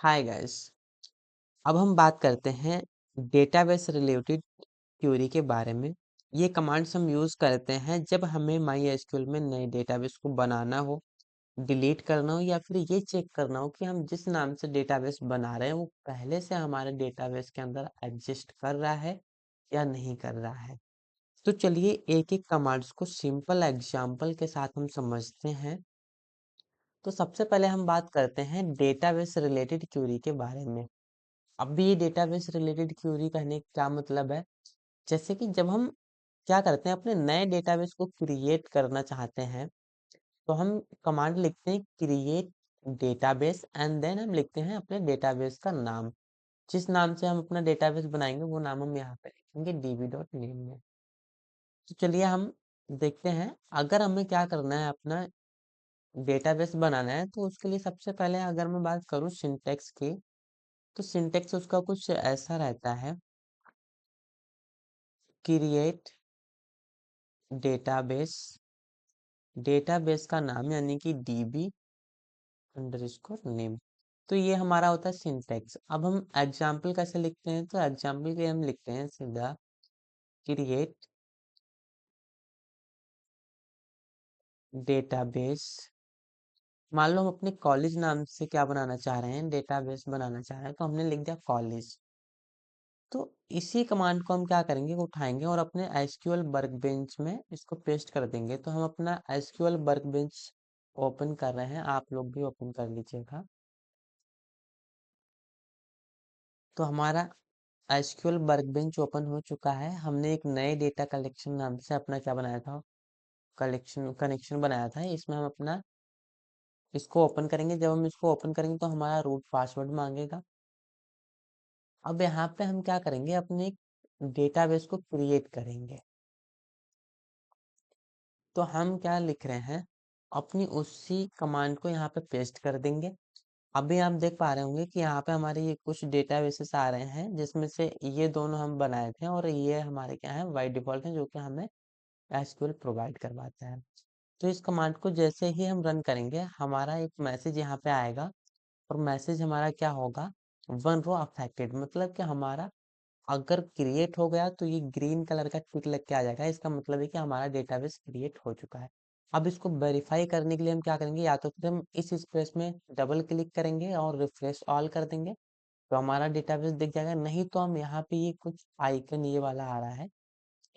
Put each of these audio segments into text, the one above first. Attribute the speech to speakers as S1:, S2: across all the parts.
S1: Hi guys. अब हम बात करते हैं डेटाबेस रिलेटेड क्यूरी के बारे में। ये कमांड्स हम यूज़ करते हैं जब हमें माई एसक्यूएल में नए डेटाबेस को बनाना हो, डिलीट करना हो या फिर ये चेक करना हो कि हम जिस नाम से डेटाबेस बना रहे हैं वो पहले से हमारे डेटाबेस के अंदर एग्जिस्ट कर रहा है या नहीं कर रहा है। तो चलिए एक एक कमांड्स को सिंपल एग्जाम्पल के साथ हम समझते हैं। तो सबसे पहले हम बात करते हैं डेटाबेस रिलेटेड क्यूरी के बारे में। अब भी ये डेटाबेस रिलेटेड क्यूरी कहने का क्या मतलब है? जैसे कि जब हम क्या करते हैं अपने नए डेटाबेस को क्रिएट करना चाहते हैं तो हम कमांड लिखते हैं क्रिएट डेटाबेस एंड देन हम लिखते हैं अपने डेटाबेस का नाम। जिस नाम से हम अपना डेटाबेस बनाएंगे वो नाम हम यहाँ पे लिखेंगे db.name में। तो चलिए हम देखते हैं अगर हमें क्या करना है अपना डेटाबेस बनाना है तो उसके लिए सबसे पहले अगर मैं बात करूँ सिंटेक्स की तो सिंटेक्स उसका कुछ ऐसा रहता है क्रिएट डेटाबेस, डेटाबेस का नाम यानी कि db अंडरस्कोर नेम। तो ये हमारा होता है सिंटेक्स। अब हम एग्जाम्पल कैसे लिखते हैं? तो एग्जाम्पल के हम लिखते हैं सीधा क्रिएट डेटाबेस। मान लो हम अपने कॉलेज नाम से क्या बनाना चाह रहे हैं, डेटाबेस बनाना चाह रहे हैं, तो हमने लिख दिया कॉलेज। तो इसी कमांड को हम क्या करेंगे, उठाएंगे और अपने एसक्यूएल वर्कबेंच में इसको पेस्ट कर देंगे। तो हम अपना एसक्यूएल वर्कबेंच ओपन कर रहे हैं, आप लोग भी ओपन कर लीजिएगा। तो हमारा एसक्यूएल वर्कबेंच ओपन हो चुका है। हमने एक नए डेटा कलेक्शन नाम से अपना क्या बनाया था, कनेक्शन बनाया था। इसमें हम अपना इसको ओपन करेंगे। जब हम इसको ओपन करेंगे तो हमारा रूट पासवर्ड मांगेगा। अब यहाँ पे हम क्या करेंगे, अपने एक डेटाबेस को क्रिएट करेंगे। तो हम क्या लिख रहे हैं, अपनी उसी कमांड को यहाँ पे पेस्ट कर देंगे। अभी आप देख पा रहे होंगे कि यहाँ पे हमारे ये कुछ डेटाबेसेस आ रहे हैं जिसमें से ये दोनों हम बनाए थे और ये हमारे क्या है बाय डिफॉल्ट है, जो कि हमें एसक्यूएल प्रोवाइड करवाता है। तो इस कमांड को जैसे ही हम रन करेंगे हमारा एक मैसेज यहाँ पे आएगा और मैसेज हमारा क्या होगा, वन रो अफेक्टेड, मतलब कि हमारा अगर क्रिएट हो गया तो ये ग्रीन कलर का टिक लग के आ जाएगा। इसका मतलब है कि हमारा डेटाबेस क्रिएट हो चुका है। अब इसको वेरीफाई करने के लिए हम क्या करेंगे, या तो फिर हम इस स्पेस में डबल क्लिक करेंगे और रिफ्रेश ऑल कर देंगे तो हमारा डेटाबेस दिख जाएगा। नहीं तो हम यहाँ पे ये कुछ आइकन ये वाला आ रहा है,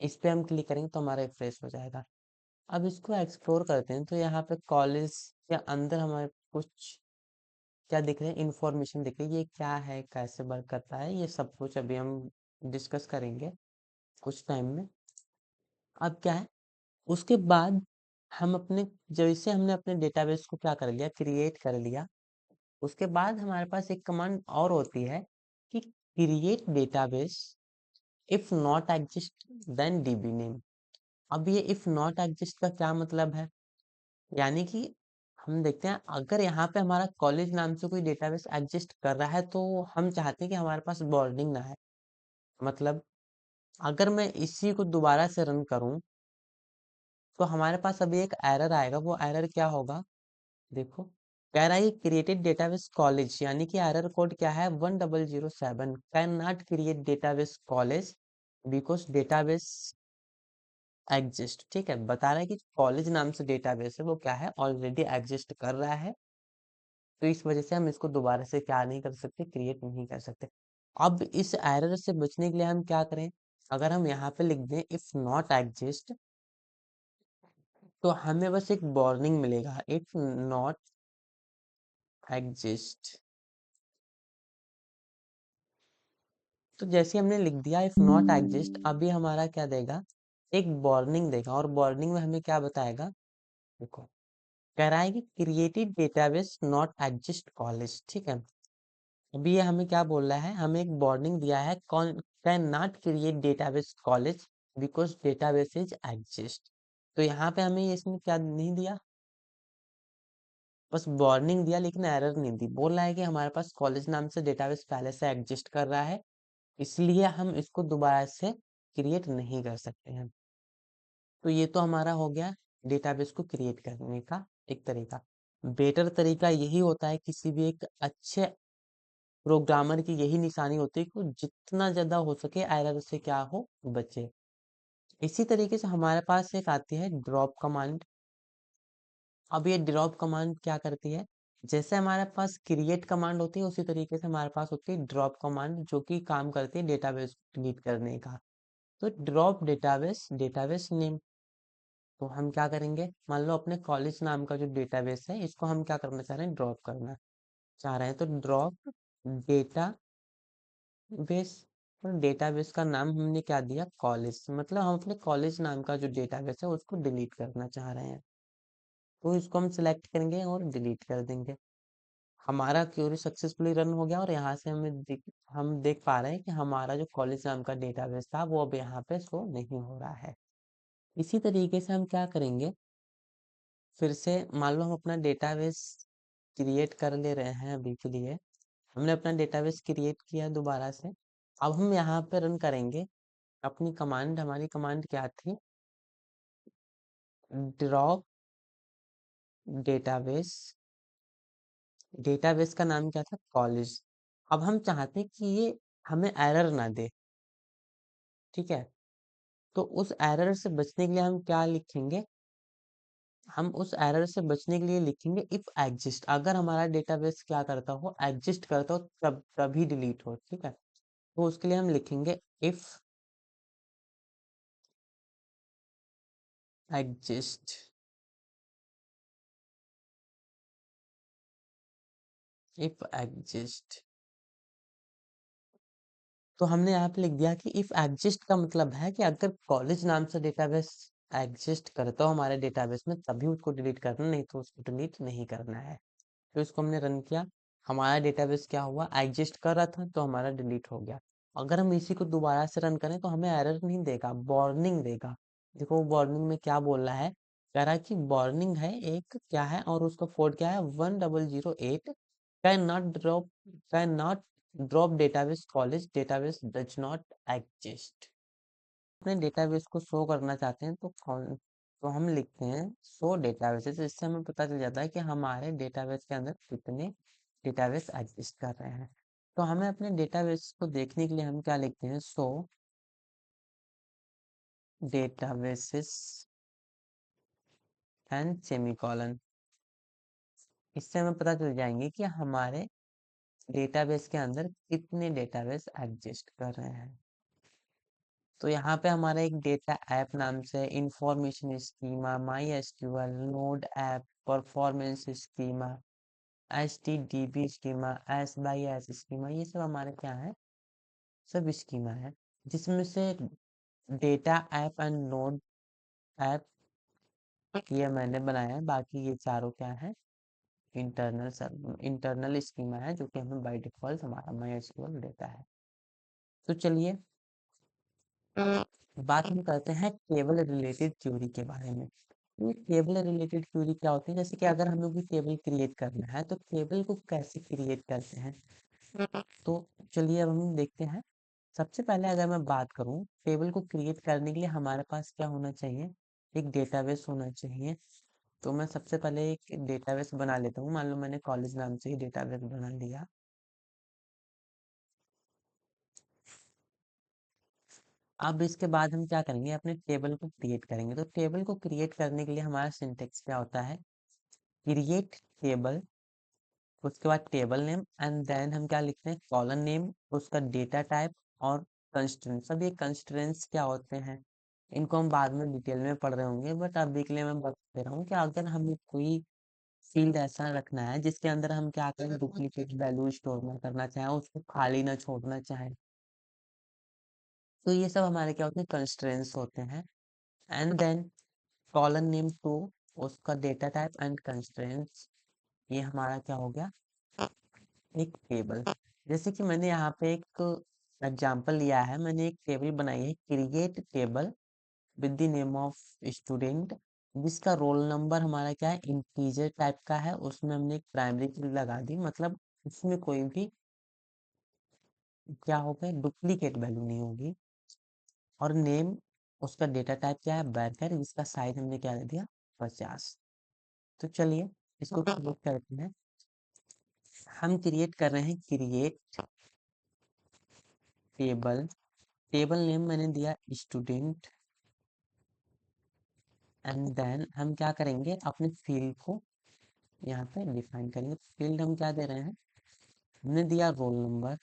S1: इस पे हम क्लिक करेंगे तो हमारा रिफ्रेश हो जाएगा। अब इसको एक्सप्लोर करते हैं तो यहाँ पे कॉलेज के अंदर हमारे कुछ क्या दिख रहे हैं, इंफॉर्मेशन दिख रही है। ये क्या है, कैसे वर्क करता है, ये सब कुछ अभी हम डिस्कस करेंगे कुछ टाइम में। अब क्या है, उसके बाद हम अपने जैसे हमने अपने डेटाबेस को क्या कर लिया, क्रिएट कर लिया। उसके बाद हमारे पास एक कमांड और होती है कि create database if not exist then DB name. अब ये इफ नॉट एग्जिस्ट का क्या मतलब है, यानी कि हम देखते हैं अगर यहाँ पे हमारा कॉलेज नाम से कोई डेटाबेस एग्जिस्ट कर रहा है तो हम चाहते हैं कि हमारे पास बॉर्डिंग ना है। मतलब अगर मैं इसी को दोबारा से रन करूं तो हमारे पास अभी एक एरर आएगा। वो एरर क्या होगा, देखो कह रहा है क्रिएटेड डेटाबेस कॉलेज, यानी कि एरर कोड क्या है 1007 can not create database college because database exist. ठीक है, बता रहा है कि कॉलेज नाम से डेटाबेस है वो क्या है, ऑलरेडी एग्जिस्ट कर रहा है। तो इस वजह से हम इसको दोबारा से क्या नहीं कर सकते, क्रिएट नहीं कर सकते। अब इस एरर से बचने के लिए हम क्या करें, अगर हम यहाँ पे लिख दें इफ नॉट एग्जिस्ट तो हमें बस एक वार्निंग मिलेगा इफ नॉट एग्जिस्ट। तो जैसे हमने लिख दिया इफ नॉट एग्जिस्ट, अभी हमारा क्या देगा, एक वार्निंग देगा। और वार्निंग में हमें क्या बताएगा, देखो कह रहा है कि created database not exist college. ठीक है, अभी ये हमें क्या बोल रहा है, हमें एक वार्निंग दिया है कौन, can not create database college because database is exist. तो यहाँ पे हमें इसमें क्या नहीं दिया, बस वार्निंग दिया लेकिन एरर नहीं दी। बोल रहा है कि हमारे पास कॉलेज नाम से डेटाबेस पहले से एग्जिस्ट कर रहा है, इसलिए हम इसको दोबारा से क्रिएट नहीं कर सकते हैं। तो ये तो हमारा हो गया डेटाबेस को क्रिएट करने का एक तरीका। बेटर तरीका यही होता है किसी भी एक अच्छे प्रोग्रामर की यही निशानी होती है कि वो जितना ज्यादा हो सके एरर से क्या हो, बचे। इसी तरीके से हमारे पास एक आती है ड्रॉप कमांड। अब ये ड्रॉप कमांड क्या करती है, जैसे हमारे पास क्रिएट कमांड होती है उसी तरीके से हमारे पास होती है ड्रॉप कमांड, जो कि काम करती है डेटाबेस डिलीट करने का। तो ड्रॉप डेटाबेस, डेटाबेस नेम, तो हम क्या करेंगे, मान लो अपने कॉलेज नाम का जो डेटाबेस है इसको हम क्या करना चाह रहे हैं, ड्रॉप करना चाह रहे हैं, तो ड्रॉप डेटाबेस। और डेटाबेस का नाम हमने क्या दिया, कॉलेज, मतलब हम अपने कॉलेज नाम का जो डेटाबेस है उसको डिलीट करना चाह रहे हैं। तो इसको हम सिलेक्ट करेंगे और डिलीट कर देंगे। हमारा क्वेरी सक्सेसफुली रन हो गया और यहाँ से हम देख पा रहे हैं कि हमारा जो कॉलेज नाम का डेटाबेस था वो अब यहाँ पे शो नहीं हो रहा है। इसी तरीके से हम क्या करेंगे, फिर से मान लो हम अपना डेटाबेस क्रिएट कर ले रहे हैं अभी के लिए। हमने अपना डेटाबेस क्रिएट किया दोबारा से। अब हम यहाँ पे रन करेंगे अपनी कमांड। हमारी कमांड क्या थी, ड्रॉप डेटाबेस, डेटाबेस का नाम क्या था, कॉलेज। अब हम चाहते हैं कि ये हमें एरर ना दे, ठीक है। तो उस एरर से बचने के लिए हम क्या लिखेंगे, हम उस एरर से बचने के लिए लिखेंगे इफ एग्जिस्ट, अगर हमारा डेटाबेस क्या करता हो, एग्जिस्ट करता हो, तब तभी डिलीट हो, ठीक है। तो उसके लिए हम लिखेंगे इफ एग्जिस्ट, इफ एग्जिस्ट। तो हमने यहाँ पे लिख दिया कि इफ एग्जिस्ट का मतलब है कि अगर कॉलेज नाम से डेटाबेस एग्जिस्ट करता हो हमारे डेटाबेस में तभी उसको डिलीट करना, नहीं तो उसको डिलीट नहीं करना है। तो इसको हमने रन किया, हमारा डेटाबेस क्या हुआ, एग्जिस्ट कर रहा था तो हमारा डिलीट हो गया। अगर हम इसी को दोबारा से रन करें तो हमें एरर नहीं देगा, वार्निंग देगा। देखो वार्निंग में क्या बोल रहा है, कह रहा है कि वार्निंग है एक क्या है और उसका कोड क्या है, 1008, can not drop, can not drop database college, database does not exist. अपने डेटाबेस को शो करना चाहते हैं तो कौन, तो हम लिखते हैं शो डेटाबेसेस। इससे हमें पता चल जाता है कि हमारे डेटाबेस के अंदर कितने डेटाबेस एग्जिस्ट कर रहे हैं। तो हमें अपने डेटाबेस को देखने के लिए हम क्या लिखते हैं, शो डेटाबेसेस एंड सेमीकोलन। इससे हमें पता चल जाएंगे कि हमारे डेटाबेस के अंदर कितने डेटाबेस एग्जिस्ट कर रहे हैं। तो यहाँ पे हमारा एक डेटा ऐप नाम से information schema, MySQL, node app, performance schema, H T D B schema, S by S schema, ये सब हमारे क्या है, सब स्कीमा है। जिसमें से data app and node app ये मैंने बनाया है, बाकी ये चारों क्या है, इंटरनल सब इंटरनल स्कीमा है जो कि हमें बाय डिफॉल्ट हमारा माई एसक्यूएल देता है। तो चलिए बात हम करते हैं टेबल रिलेटेड क्यूरी के बारे में। ये टेबल रिलेटेड क्यूरी क्या होती है, जैसे कि अगर हमें कोई टेबल क्रिएट करना है तो टेबल को कैसे क्रिएट करते हैं। तो चलिए अब हम देखते हैं। सबसे पहले अगर मैं बात करूं टेबल को क्रिएट करने के लिए हमारे पास क्या होना चाहिए, एक डेटाबेस होना चाहिए। तो मैं सबसे पहले एक डेटाबेस बना लेता हूँ, मान लो मैंने कॉलेज नाम से ही डेटाबेस बना लिया। अब इसके बाद हम क्या करेंगे, अपने टेबल को क्रिएट करेंगे। तो टेबल को क्रिएट करने के लिए हमारा सिंटेक्स क्या होता है, क्रिएट टेबल, उसके बाद टेबल नेम एंड देन हम क्या लिखते हैं, कॉलम नेम, उसका डेटा टाइप और कंस्ट्रेंट्स। अब ये कंस्ट्रेंट्स क्या होते हैं इनको हम बाद में डिटेल में पढ़ रहे होंगे, बट अभी के लिए मैं बता दे रहा हूँ कि अगर हमें कोई फील्ड ऐसा रखना है जिसके अंदर हम क्या करें, डुप्लीकेट वैल्यू स्टोर ना करना चाहें, उसको खाली ना छोड़ना चाहें, तो ये सब हमारे क्या होते हैं, कंस्ट्रेंट्स होते हैं। And then column name two, उसका डेटा टाइप एंड कंस्ट्रेंट्स, ये हमारा क्या हो गया, एक टेबल। जैसे कि मैंने यहाँ पे एक एग्जांपल लिया है, मैंने एक टेबल बनाई है, create table with the name of student, जिसका रोल नंबर हमारा क्या है, इंटीजर टाइप का है, उसमें हमने एक प्राइमरी की लगा दी, मतलब उसमें कोई भी क्या होगा, डुप्लीकेट वैल्यू नहीं होगी। और नेम, उसका डेटा टाइप क्या है, बैकर, जिसका साइज हमने क्या दे दिया, 50। तो चलिए इसको क्लिक करते हैं। हम क्रिएट कर रहे हैं क्रिएट टेबल। टेबल नेम मैंने दिया स्टूडेंट, एंड देन हम क्या करेंगे, अपने फील्ड को यहाँ पे डिफाइन करेंगे। फील्ड हम क्या दे रहे हैं, हमने दिया रोल नंबर।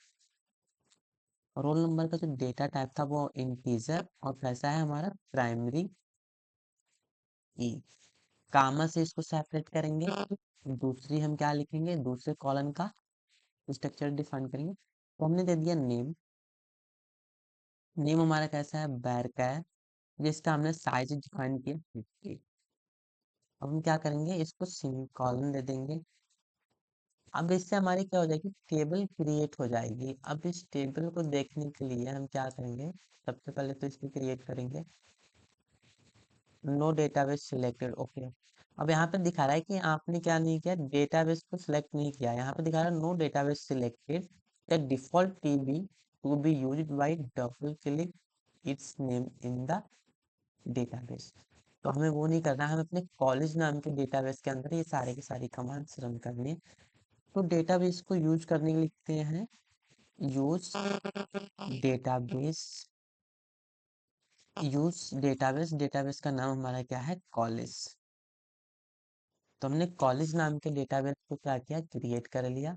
S1: रोल नंबर का जो डेटा टाइप था वो इंटीजर, और कैसा है हमारा, प्राइमरी की। कामा से इसको सेपरेट करेंगे। दूसरी हम क्या लिखेंगे, दूसरे कॉलम का स्ट्रक्चर डिफाइन करेंगे। तो हमने दे दिया नेम। नेम हमारा कैसा है, बैर का है, जिसका हमने साइज डिफाइन किया 50। अब हम क्या करेंगे, इसको सिंगल कॉलम दे देंगे। अब इससे हमारी क्या हो जाएगी, टेबल क्रिएट हो जाएगी। अब इस टेबल को देखने के लिए हम क्या करेंगे, सबसे पहले तो इसको क्रिएट करेंगे। No database selected, okay. अब यहाँ पे दिखा रहा है कि आपने क्या नहीं किया, डेटाबेस को सिलेक्ट नहीं किया। यहाँ पे दिखा रहा है no database selected, the default DB to be used by double click its name in the database. तो हमें वो नहीं करना है, हमें अपने कॉलेज नाम के डेटाबेस के अंदर ये सारे के सारी कमांड्स रन करनी है। तो डेटाबेस को यूज करने के लिए लिखते हैं use database. Use database, database का नाम हमारा क्या है, कॉलेज। तो हमने कॉलेज नाम के डेटाबेस को क्या किया, क्रिएट कर लिया।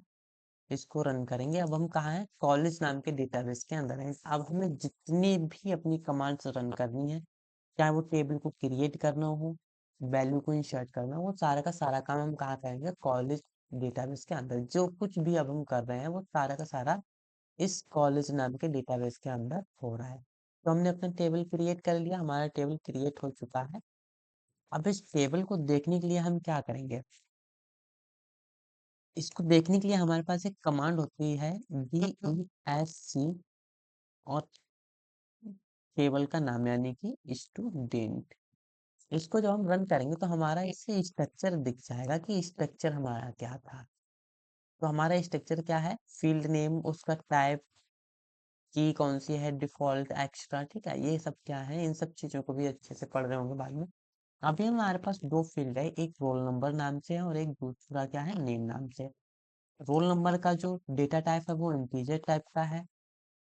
S1: इसको रन करेंगे। अब हम कहाँ हैं, कॉलेज नाम के डेटाबेस के अंदर है। अब हमें जितनी भी अपनी कमांड्स रन करनी है, चाहे वो टेबल को क्रिएट करना हो, वैल्यू को इंसर्ट करना हो, वो सारा का सारा काम हम कहाँ करेंगे, कॉलेज डेटाबेस के अंदर। जो कुछ भी अब हम कर रहे हैं वो सारा का सारा इस कॉलेज नाम के डेटाबेस के अंदर हो रहा है। तो हमने अपना टेबल क्रिएट कर लिया, हमारा टेबल क्रिएट हो चुका है। अब इस टेबल को देखने के लिए हम क्या करेंगे, इसको देखने के लिए हमारे पास एक कमांड होती है DESC, और टेबल का नाम यानी कि स्टूडेंट। इसको जब हम रन करेंगे तो हमारा इससे स्ट्रक्चर दिख जाएगा कि स्ट्रक्चर हमारा क्या था। तो हमारा स्ट्रक्चर क्या है, फील्ड नेम, उसका टाइप, की कौन सी है, डिफॉल्ट, एक्स्ट्रा, ठीक है, ये सब क्या है, इन सब चीजों को भी अच्छे से पढ़ रहे होंगे बाद में। अभी हमारे पास दो फील्ड है, एक रोल नंबर नाम से है और एक दूसरा क्या है, नेम नाम से। रोल नंबर का जो डेटा टाइप है वो इंटीजर टाइप का है,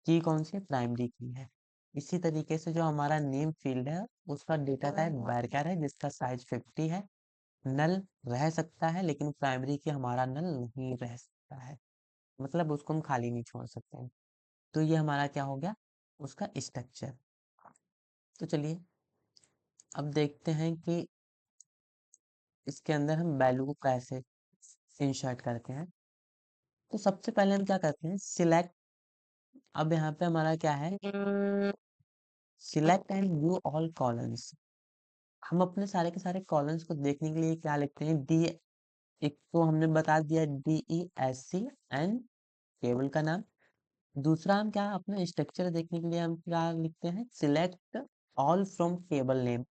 S1: की कौन सी है, प्राइमरी की है। इसी तरीके से जो हमारा नेम फील्ड है उसका डेटा टाइप varchar है, जिसका साइज 50 है। नल रह सकता है लेकिन प्राइमरी की हमारा नल नहीं रह सकता है, मतलब उसको हम खाली नहीं छोड़ सकते हैं। तो ये हमारा क्या हो गया, उसका स्ट्रक्चर। तो चलिए अब देखते हैं कि इसके अंदर हम वैल्यू को कैसे इंसर्ट करते हैं। तो सबसे पहले हम क्या करते हैं, सिलेक्ट। अब यहाँ पे हमारा क्या है, select and view all columns. हम अपने सारे के सारे कॉलम्स को देखने के लिए क्या लिखते हैं, डी। एक तो हमने बता दिया DESC एंड टेबल का नाम। दूसरा हम क्या, अपना स्ट्रक्चर देखने के लिए हम क्या लिखते हैं, select all from table name.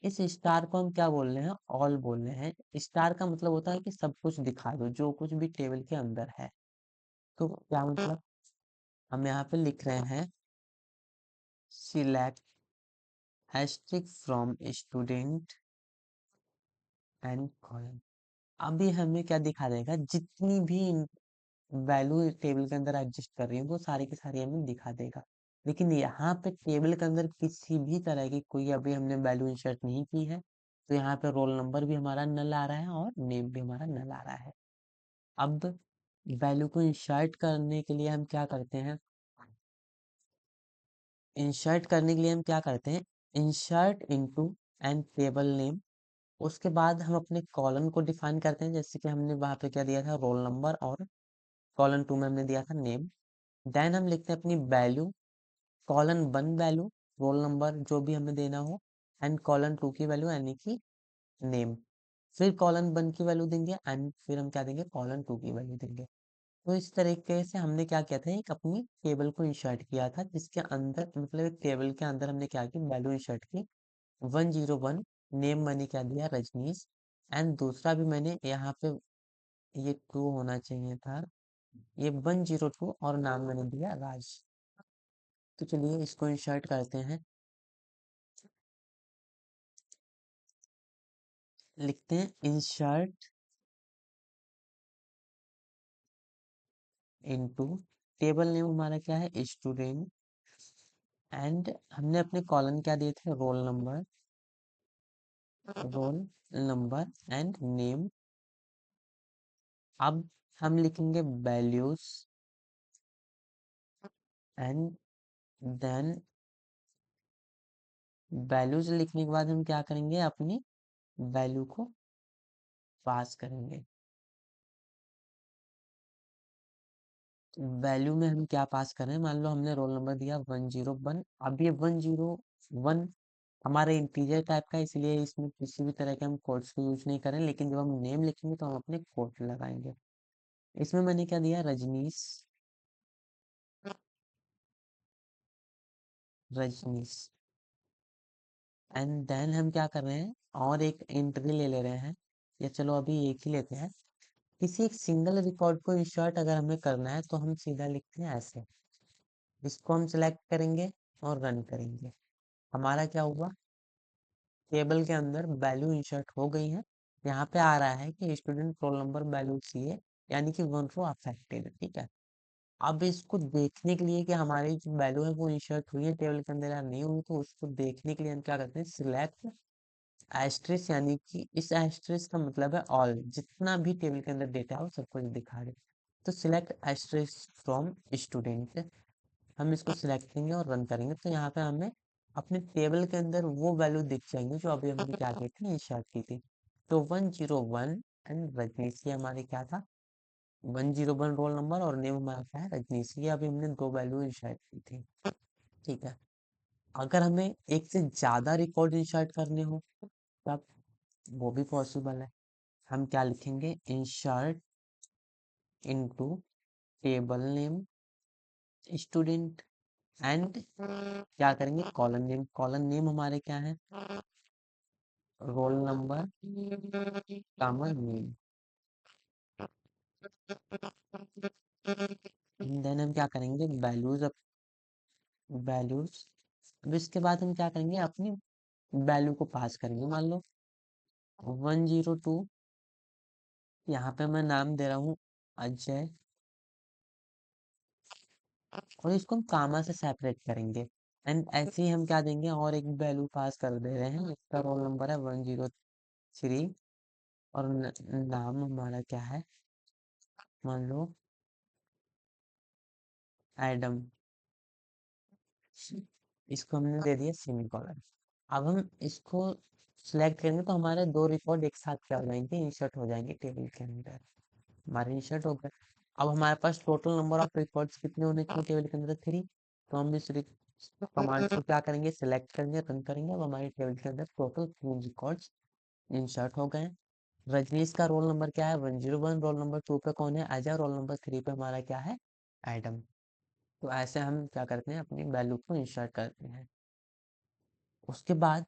S1: इस स्टार को हम क्या बोल रहे हैं, ऑल बोल रहे हैं। स्टार का मतलब होता है कि सब कुछ दिखा दो, जो कुछ भी टेबल के अंदर है। तो क्या मतलब, हम यहाँ पे लिख रहे हैं select hashtag from student and column. अभी हमें क्या दिखा देगा, जितनी भी वैल्यू टेबल के अंदर एग्जिस्ट कर रही है वो सारी की सारी हमें दिखा देगा। लेकिन यहाँ पे टेबल के अंदर किसी भी तरह की कोई अभी हमने वैल्यू इंसर्ट नहीं की है, तो यहाँ पे रोल नंबर भी हमारा नल आ रहा है और नेम भी हमारा नल आ रहा है। अब वैल्यू को इंसर्ट करने के लिए हम क्या करते हैं, इंसर्ट करने के लिए हम क्या करते हैं, insert into and table name. उसके बाद हम अपने कॉलम को डिफाइन करते हैं, जैसे कि हमने वहां पे क्या दिया था, रोल नंबर, और कॉलम 2 में हमने दिया था नेम। देन हम लिखते हैं अपनी value, colon 1 value, roll number जो भी हमें देना हो, एंड कॉलन 2 की वैल्यू यानी कि नेम। फिर कॉलन 1 की वैल्यू देंगे एंड फिर हम क्या देंगे, कॉलन 2 की वैल्यू देंगे। तो इस तरीके से हमने क्या किया था, एक अपनी टेबल को इंसर्ट किया था, जिसके अंदर मतलब एक टेबल के अंदर हमने क्या की, वैल्यू इंसर्ट की 101। नेम मैंने क्या दिया, रजनीश। एंड दूसरा भी मैंने यहाँ पे, ये 2 होना चाहिए था, ये 102, और नाम मैंने दिया राज। तो चलिए इसको इंसर्ट करते हैं। लिखते हैं इंसर्ट इनटू टेबल नेम हमारा क्या है स्टूडेंट, एंड हमने अपने कॉलम क्या दिए थे रोल नंबर एंड नेम। अब हम लिखेंगे वैल्यूज एंड देन वैल्यूज लिखने के बाद हम क्या करेंगे, अपनी वैल्यू को पास करेंगे। वैल्यू में हम क्या पास कर रहे हैं, मान लो हमने रोल नंबर दिया 101। अब ये 101 हमारा इंटीजर टाइप का है, इसलिए इसमें किसी भी तरह के हम कोड्स को यूज नहीं करें, लेकिन जब हम नेम लिखेंगे तो हम अपने कोड लगाएंगे। इसमें मैंने क्या दिया, रजनीश, रजनीश। एंड देन हम क्या कर रहे हैं, और एक एंट्री ले ले रहे हैं, या चलो अभी एक ही लेते हैं। किसी एक सिंगल रिकॉर्ड को इंसर्ट अगर हमें करना है तो हम सीधा लिखते हैं ऐसे, इसको हम सिलेक्ट करेंगे और रन करेंगे। हमारा क्या हुआ, टेबल के अंदर वैल्यू इंसर्ट हो गई है। यहाँ पे आ रहा है कि स्टूडेंट रोल नंबर वैल्यू चाहिए, यानी कि 1 रो अफेक्टेड है, ठीक है। अब इसको देखने के लिए कि हमारी जो वैल्यू है वो इंसर्ट हुई है टेबल के अंदर या नहीं हुई, तो उसको देखने के लिए हम क्या करते हैं, सिलेक्ट एस्ट्रिस, यानी कि इस एस्ट्रिस का मतलब है ऑल, जितना भी टेबल के अंदर डेटा हो सब कुछ दिखा दे। तो सिलेक्ट एस्ट्रिस फ्रॉम स्टूडेंट, हम इसको सिलेक्ट करेंगे और रन करेंगे, तो यहाँ पे हमें अपने टेबल के अंदर वो वैल्यू दिख जाएंगे जो अभी हमने क्या की थी, इंसर्ट की थी। तो 101 एंड रजनीश, ये हमारे क्या था, 101 रोल नंबर और नेम हमारा क्या है, रजनीश। ये अभी हमने दो वैल्यू इंसर्ट की थी, ठीक है। अगर हमें एक से ज्यादा रिकॉर्ड इंसर्ट करने हो तब वो भी पॉसिबल है। हम क्या लिखेंगे, insert into table name student and क्या करेंगे, कॉलम नेम हमारे क्या है, roll number common name. Then हम क्या करेंगे, वैल्यूज। अब इसके बाद हम क्या करेंगे, अपनी वैल्यू को पास करेंगे। मान लो 102, यहाँ पे मैं नाम दे रहा हूँ अजय, और इसको हम कामा से सेपरेट करेंगे। एंड ऐसे ही हम क्या देंगे, और एक वैल्यू पास कर दे रहे हैं, इसका रोल नंबर है 103, और नाम हमारा क्या है, मान लो एडम। इसको हमने दे दिया सेमीकोलन। अब हम इसको सिलेक्ट करेंगे तो हमारे दो रिकॉर्ड एक साथ क्या हो जाएंगे, इंसर्ट हो जाएंगे टेबल के अंदर, हमारे इंसर्ट हो गए। अब हमारे पास टोटल नंबर ऑफ रिकॉर्ड्स कितने होने चाहिए टेबल के अंदर, 3। तो हम इस कमांड को क्या करेंगे, सिलेक्ट करेंगे, रन करेंगे। अब हमारे टेबल के अंदर टोटल 3 रिकॉर्ड्स इंसर्ट हो गए। रजनीश का रोल नंबर क्या है, 101। रोल नंबर 2 पे कौन है, अजय। रोल नंबर 3 पे हमारा क्या है, एडम। तो ऐसे हम क्या करते हैं, अपनी वैल्यू को इंसर्ट करते हैं। उसके बाद